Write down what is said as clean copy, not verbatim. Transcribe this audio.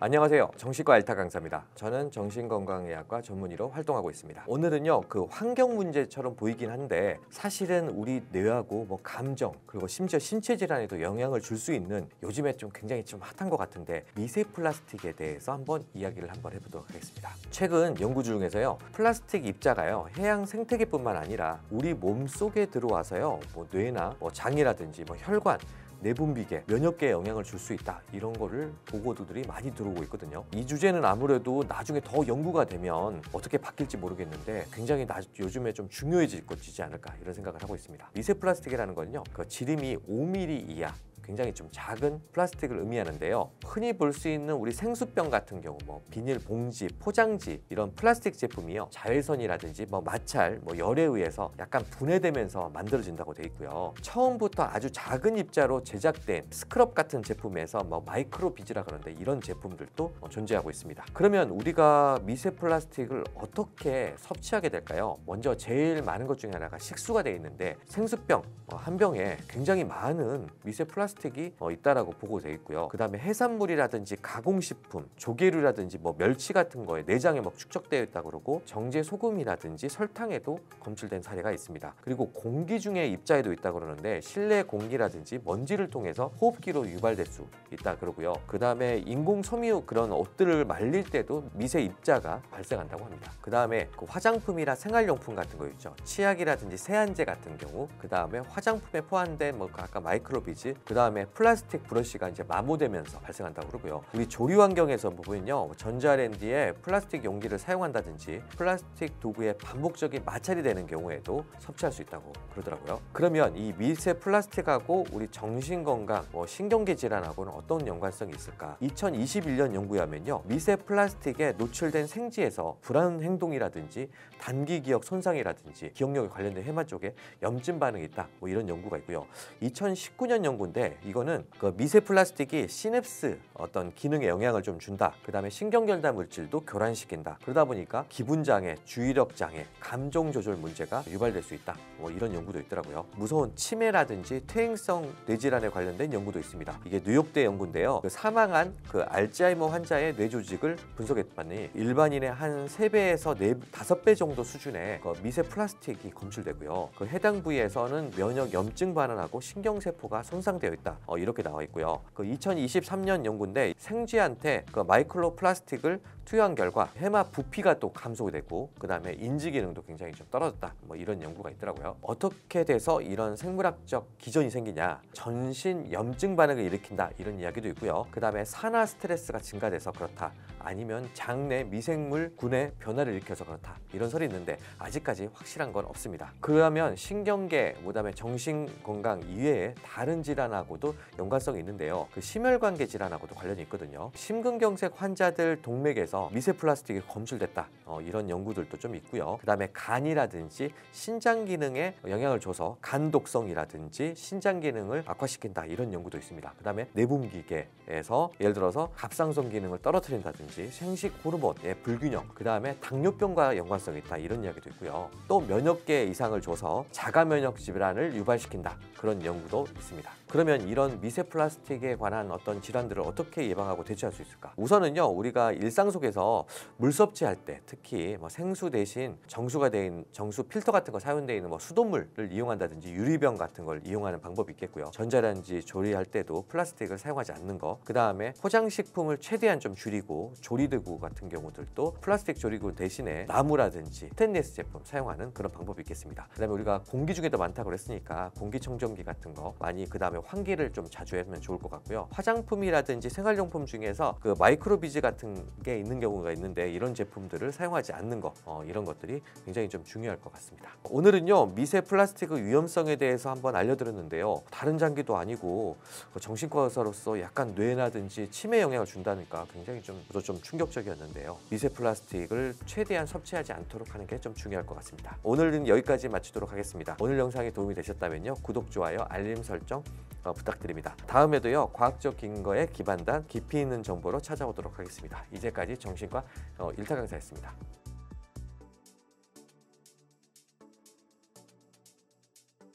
안녕하세요. 정신과 알타 강사입니다. 저는 정신건강의학과 전문의로 활동하고 있습니다. 오늘은요, 그 환경 문제처럼 보이긴 한데 사실은 우리 뇌하고 감정 그리고 심지어 신체 질환에도 영향을 줄 수 있는 요즘에 굉장히 핫한 것 같은데 미세 플라스틱에 대해서 한번 이야기를 해보도록 하겠습니다. 최근 연구 중에서요, 플라스틱 입자가요 해양 생태계뿐만 아니라 우리 몸 속에 들어와서요 뇌나 장이라든지 혈관 내분비계, 면역계에 영향을 줄 수 있다, 이런 거를 보고들이 많이 들어오고 있거든요. 이 주제는 아무래도 나중에 더 연구가 되면 어떻게 바뀔지 모르겠는데 굉장히 요즘에 좀 중요해지지 않을까, 이런 생각을 하고 있습니다. 미세 플라스틱이라는 건요, 그 지름이 5mm 이하, 굉장히 좀 작은 플라스틱을 의미하는데요. 흔히 볼 수 있는 우리 생수병 같은 경우 비닐 봉지, 포장지, 이런 플라스틱 제품이요, 자외선이라든지 마찰, 열에 의해서 약간 분해되면서 만들어진다고 돼 있고요. 처음부터 아주 작은 입자로 제작된 스크럽 같은 제품에서 마이크로 비즈라 그러는데, 이런 제품들도 존재하고 있습니다. 그러면 우리가 미세 플라스틱을 어떻게 섭취하게 될까요? 먼저 제일 많은 것 중에 하나가 식수가 돼 있는데, 생수병 한 병에 굉장히 많은 미세 플라스틱이 있다라고 보고되어 있고요. 그 다음에 해산물이라든지 가공식품, 조개류라든지 멸치 같은 거에 내장에 축적되어 있다고 그러고, 정제 소금이라든지 설탕에도 검출된 사례가 있습니다. 그리고 공기 중에 입자에도 있다고 그러는데, 실내 공기라든지 먼지를 통해서 호흡기로 유발될 수 있다 그러고요. 그 다음에 인공 섬유 그런 옷들을 말릴 때도 미세 입자가 발생한다고 합니다. 그 다음에 화장품이나 생활용품 같은 거 있죠. 치약이라든지 세안제 같은 경우, 그 다음에 화장품에 포함된 아까 마이크로비즈, 그 다음에 플라스틱 브러쉬가 이제 마모되면서 발생한다고 그러고요. 우리 조리 환경에서 보면요, 전자레인지에 플라스틱 용기를 사용한다든지 플라스틱 도구에 반복적인 마찰이 되는 경우에도 섭취할 수 있다고 그러더라고요. 그러면 이 미세 플라스틱하고 우리 정신건강, 신경계 질환하고는 어떤 연관성이 있을까? 2021년 연구에 하면요, 미세 플라스틱에 노출된 생지에서 불안 행동이라든지 단기 기억 손상이라든지 기억력에 관련된 해마 쪽에 염증 반응이 있다, 이런 연구가 있고요. 2019년 연구인데, 이거는 그 미세 플라스틱이 시냅스 어떤 기능에 영향을 좀 준다, 그 다음에 신경결단 물질도 교란시킨다, 그러다 보니까 기분장애, 주의력 장애, 감정 조절 문제가 유발될 수 있다, 이런 연구도 있더라고요. 무서운 치매라든지 퇴행성 뇌질환에 관련된 연구도 있습니다. 이게 뉴욕대 연구인데요, 그 사망한 그 알츠하이머 환자의 뇌 조직을 분석했더니 일반인의 한 3배에서 5배 정도 수준의 그 미세 플라스틱이 검출되고요. 그 해당 부위에서는 면역 염증 반응하고 신경세포가 손상되어 있다, 이렇게 나와 있고요. 그 2023년 연구인데, 생쥐한테 그 마이크로 플라스틱을 투여한 결과 해마 부피가 또 감소되고, 그 다음에 인지 기능도 굉장히 좀 떨어졌다, 이런 연구가 있더라고요. 어떻게 돼서 이런 생물학적 기전이 생기냐? 전신 염증 반응을 일으킨다, 이런 이야기도 있고요. 그 다음에 산화 스트레스가 증가돼서 그렇다, 아니면 장내 미생물군의 변화를 일으켜서 그렇다, 이런 설이 있는데 아직까지 확실한 건 없습니다. 그러면 신경계, 그다음에 정신건강 이외에 다른 질환하고도 연관성이 있는데요, 그 심혈관계 질환하고도 관련이 있거든요. 심근경색 환자들 동맥에서 미세 플라스틱이 검출됐다, 이런 연구들도 좀 있고요. 그 다음에 간이라든지 신장 기능에 영향을 줘서 간 독성이라든지 신장 기능을 악화시킨다, 이런 연구도 있습니다. 그 다음에 내분비계에서 예를 들어서 갑상선 기능을 떨어뜨린다든지 생식 호르몬의 불균형, 그 다음에 당뇨병과 연관성이 있다, 이런 이야기도 있고요. 또 면역계 이상을 줘서 자가 면역 질환을 유발시킨다, 그런 연구도 있습니다. 그러면 이런 미세 플라스틱에 관한 어떤 질환들을 어떻게 예방하고 대처할 수 있을까? 우선은요, 우리가 일상 속에서 물 섭취할 때, 특히 생수 대신 정수가 된 정수 필터 같은 거 사용되어 있는 수돗물을 이용한다든지 유리병 같은 걸 이용하는 방법이 있겠고요. 전자레인지 조리할 때도 플라스틱을 사용하지 않는 거, 그 다음에 포장식품을 최대한 좀 줄이고, 조리도구 같은 경우들도 플라스틱 조리구 대신에 나무라든지 스테인리스 제품 사용하는 그런 방법이 있겠습니다. 그 다음에 우리가 공기 중에도 많다고 그랬으니까 공기청정기 같은 거 많이, 그 다음에 환기를 좀 자주 하면 좋을 것 같고요. 화장품이라든지 생활용품 중에서 그 마이크로비즈 같은 게 있는 경우가 있는데, 이런 제품들을 사용하지 않는 거, 이런 것들이 굉장히 좀 중요할 것 같습니다. 오늘은요, 미세 플라스틱의 위험성에 대해서 한번 알려드렸는데요, 다른 장기도 아니고 정신과 의사로서 약간 뇌라든지 치매에 영향을 준다니까 굉장히 좀 충격적이었는데요, 미세 플라스틱을 최대한 섭취하지 않도록 하는 게 좀 중요할 것 같습니다. 오늘은 여기까지 마치도록 하겠습니다. 오늘 영상이 도움이 되셨다면요, 구독, 좋아요, 알림 설정 부탁드립니다. 다음에도요, 과학적 근거에 기반한 깊이 있는 정보로 찾아오도록 하겠습니다. 이제까지 정신과 일타 강사였습니다.